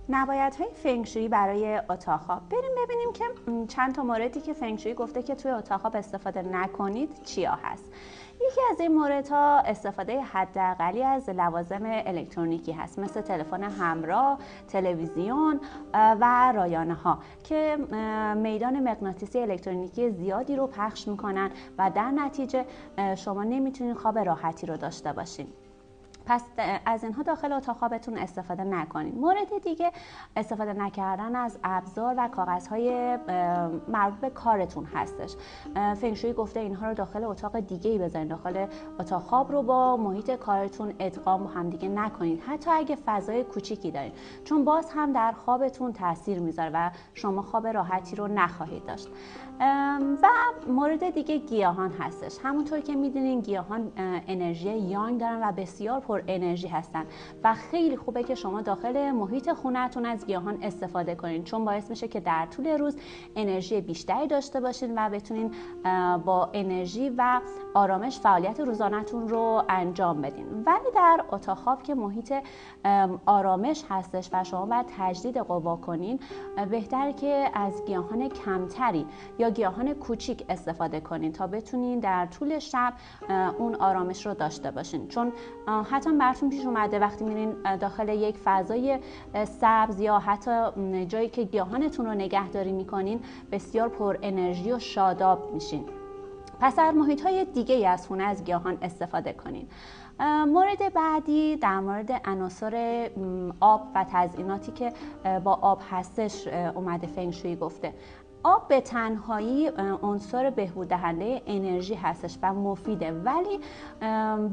نبایدهای فنگ شویی برای اتاق خواب. بریم ببینیم که چند تا موردی که فنگ شویی گفته که توی اتاق خواب استفاده نکنید چیا هست. یکی از این موردها استفاده حداقلی از لوازم الکترونیکی هست، مثل تلفن همراه، تلویزیون و رایانه ها که میدان مغناطیسی الکترونیکی زیادی رو پخش میکنن و در نتیجه شما نمیتونید خواب راحتی رو داشته باشین. پس از اینها داخل اتاق خوابتون استفاده نکنید. مورد دیگه استفاده نکردن از ابزار و کاغذهای مربوط به کارتون هستش. فنگ شویی گفته اینها رو داخل اتاق دیگه‌ای بذارید. داخل اتاق خواب رو با محیط کارتون ادغام با هم دیگه نکنید، حتی اگه فضای کوچیکی دارید، چون باز هم در خوابتون تاثیر میذاره و شما خواب راحتی رو نخواهید داشت. و مورد دیگه گیاهان هستش. همونطور که میدونین گیاهان انرژی یانگ دارن و بسیار پر انرژی هستن و خیلی خوبه که شما داخل محیط خونه‌تون از گیاهان استفاده کنین، چون باعث میشه که در طول روز انرژی بیشتری داشته باشین و بتونین با انرژی و آرامش فعالیت روزانه‌تون رو انجام بدین. ولی در اتاق خواب که محیط آرامش هستش و شما باید تجدید قوا کنین، بهتره که از گیاهان کمتری یا گیاهان کوچیک استفاده کنین تا بتونین در طول شب اون آرامش رو داشته باشین. چون حتما براتون پیش اومده وقتی میرین داخل یک فضای سبز یا حتی جایی که گیاهانتون رو نگهداری میکنین، بسیار پر انرژی و شاداب میشین. پس در محیط‌های دیگه‌ای از خونه از گیاهان استفاده کنین. مورد بعدی در مورد عناصر آب و تزییناتی که با آب هستش اومده فنگ شویی گفته. آب به تنهایی عنصر بهبود دهنده انرژی هستش و مفیده، ولی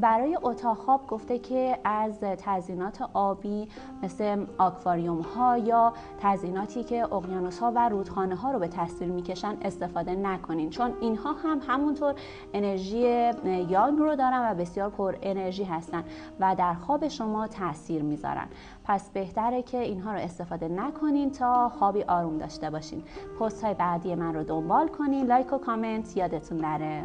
برای اتاق خواب گفته که از تزیینات آبی مثل آکواریوم ها یا تزییناتی که اقیانوس ها و رودخانه ها رو به تصویر میکشن استفاده نکنین، چون اینها هم همونطور انرژی یانگ رو دارن و بسیار پر انرژی هستن و در خواب شما تاثیر میذارن. پس بهتره که اینها رو استفاده نکنین تا خوابی آروم داشته باشین. پست های بعدی من رو دنبال کنین، لایک و کامنت یادتون نره.